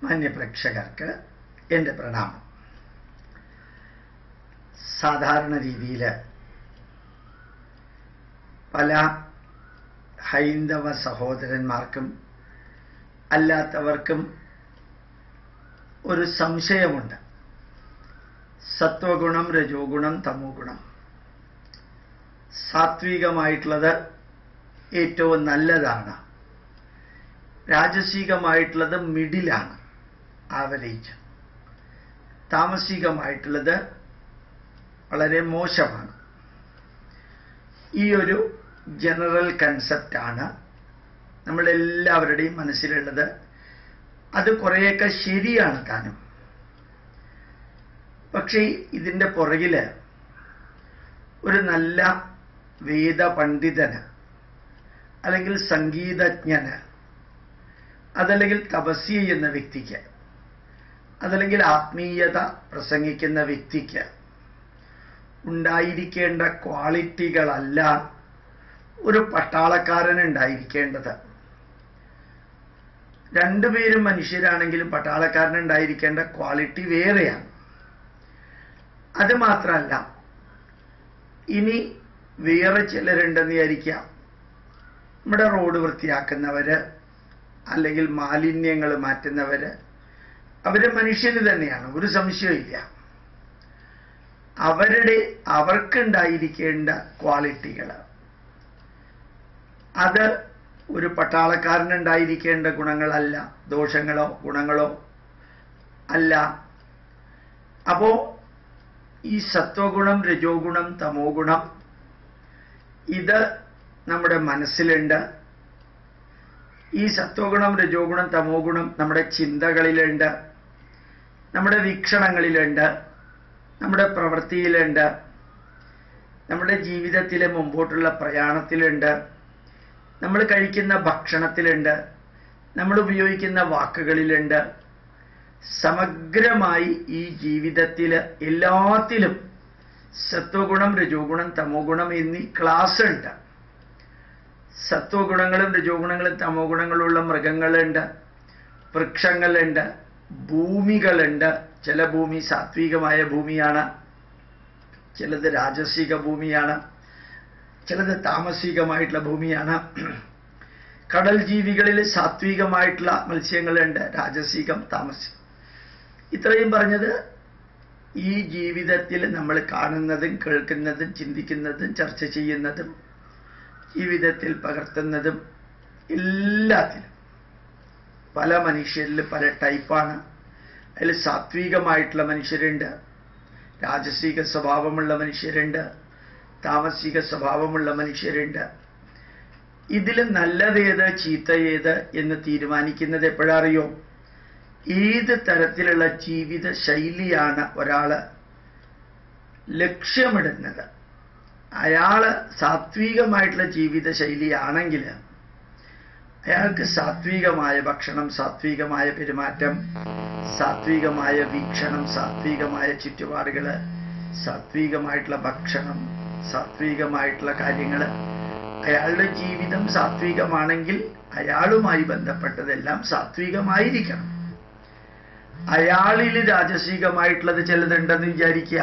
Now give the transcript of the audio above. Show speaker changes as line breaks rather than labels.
മാന്യപ്രേക്ഷകർക്ക് എൻ്റെ പ്രണാമം. സാധാരണ രീതിയിൽ പല ഹൈന്ദവ സഹോദരന്മാർക്കും അല്ലാത്തവർക്കും ഒരു സംശയമുണ്ട്. സത്വഗുണം, രജോ ഗുണം, തമോ ഗുണം. സാത്വികമായിട്ടുള്ളത് ഏറ്റവും നല്ലതാണ്, രാജസികമായിട്ടുള്ളത് മിഡിലാണ്, ആവറേജ്, താമസികമായിട്ടുള്ളത് വളരെ മോശമാണ്. ഈ ഒരു ജനറൽ കൺസെപ്റ്റാണ് നമ്മളെല്ലാവരുടെയും മനസ്സിലുള്ളത്. അത് കുറേയൊക്കെ ശരിയാണ് താനും. പക്ഷേ ഇതിൻ്റെ പുറകില് ഒരു നല്ല വേദ പണ്ഡിതന്, അല്ലെങ്കിൽ സംഗീതജ്ഞന്, അതല്ലെങ്കിൽ തപസ്യ ചെയ്യുന്ന വ്യക്തിക്ക്, അതല്ലെങ്കിൽ ആത്മീയത പ്രസംഗിക്കുന്ന വ്യക്തിക്ക് ഉണ്ടായിരിക്കേണ്ട ക്വാളിറ്റികളല്ല ഒരു പട്ടാളക്കാരന് ഉണ്ടായിരിക്കേണ്ടത്. രണ്ടുപേരും മനുഷ്യരാണെങ്കിലും പട്ടാളക്കാരന് ഉണ്ടായിരിക്കേണ്ട ക്വാളിറ്റി വേറെയാണ്. അത് മാത്രമല്ല, ഇനി വേറെ ചിലരുണ്ടെന്ന് വിചാരിക്കാം. നമ്മുടെ റോഡ് വൃത്തിയാക്കുന്നവര്, അല്ലെങ്കിൽ മാലിന്യങ്ങൾ മാറ്റുന്നവര്, അവര് മനുഷ്യന് തന്നെയാണ്, ഒരു സംശയമില്ല. അവർക്കുണ്ടായിരിക്കേണ്ട ക്വാളിറ്റികൾ അത് ഒരു പട്ടാളക്കാരനുണ്ടായിരിക്കേണ്ട ഗുണങ്ങളല്ല, ദോഷങ്ങളോ ഗുണങ്ങളോ അല്ല. അപ്പോ ഈ സത്വഗുണം, രജോ ഗുണം, തമോ ഗുണം ഇത് നമ്മുടെ മനസ്സിലുണ്ട്. ഈ സത്വഗുണം, രജോ ഗുണം, തമോ ഗുണം നമ്മുടെ ചിന്തകളിലുണ്ട്, നമ്മുടെ വീക്ഷണങ്ങളിലുണ്ട്, നമ്മുടെ പ്രവൃത്തിയിലുണ്ട്, നമ്മുടെ ജീവിതത്തിലെ മുമ്പോട്ടുള്ള പ്രയാണത്തിലുണ്ട്, നമ്മൾ കഴിക്കുന്ന ഭക്ഷണത്തിലുണ്ട്, നമ്മൾ ഉപയോഗിക്കുന്ന വാക്കുകളിലുണ്ട്. സമഗ്രമായി ഈ ജീവിതത്തിൽ എല്ലാത്തിലും സത്വഗുണം, രജോ ഗുണം, തമോ ഗുണം എന്നീ ക്ലാസ് ഉണ്ട്. സത്വഗുണങ്ങളും രജോ ഗുണങ്ങളും തമോ ഗുണങ്ങളുള്ള മൃഗങ്ങളുണ്ട്, വൃക്ഷങ്ങളുണ്ട്, ഭൂമികളുണ്ട്. ചില ഭൂമി സാത്വികമായ ഭൂമിയാണ്, ചിലത് രാജസിക ഭൂമിയാണ്, ചിലത് താമസികമായിട്ടുള്ള ഭൂമിയാണ്. കടൽ ജീവികളിൽ സാത്വികമായിട്ടുള്ള മത്സ്യങ്ങളുണ്ട്, രാജസികം, താമസികം. ഇത്രയും പറഞ്ഞത് ഈ ജീവിതത്തിൽ നമ്മൾ കാണുന്നതും കേൾക്കുന്നതും ചിന്തിക്കുന്നതും ചർച്ച ചെയ്യുന്നതും ജീവിതത്തിൽ പകർത്തുന്നതും എല്ലാത്തിലും പല മനുഷ്യരിൽ പല ടൈപ്പാണ്. അതിൽ സാത്വികമായിട്ടുള്ള മനുഷ്യരുണ്ട്, രാജസിക സ്വഭാവമുള്ള മനുഷ്യരുണ്ട്, താമസിക സ്വഭാവമുള്ള മനുഷ്യരുണ്ട്. ഇതിൽ നല്ലതേത് ചീത്തയേത് എന്ന് തീരുമാനിക്കുന്നത് എപ്പോഴറിയോ? ഏത് തരത്തിലുള്ള ജീവിത ശൈലിയാണ് ഒരാള് ലക്ഷ്യമിടുന്നത്. അയാള് സാത്വികമായിട്ടുള്ള ജീവിത ശൈലിയാണെങ്കിൽ അയാൾക്ക് സാത്വികമായ ഭക്ഷണം, സാത്വികമായ പെരുമാറ്റം, സാത്വികമായ വീക്ഷണം, സാത്വികമായ ചുറ്റുപാടുകള്, സാത്വികമായിട്ടുള്ള ഭക്ഷണം, സാത്വികമായിട്ടുള്ള കാര്യങ്ങൾ. അയാളുടെ ജീവിതം സാത്വികമാണെങ്കിൽ അയാളുമായി ബന്ധപ്പെട്ടതെല്ലാം സാത്വികമായിരിക്കണം. അയാളിൽ രാജസികമായിട്ടുള്ളത് ചിലതുണ്ടെന്ന് വിചാരിക്കുക.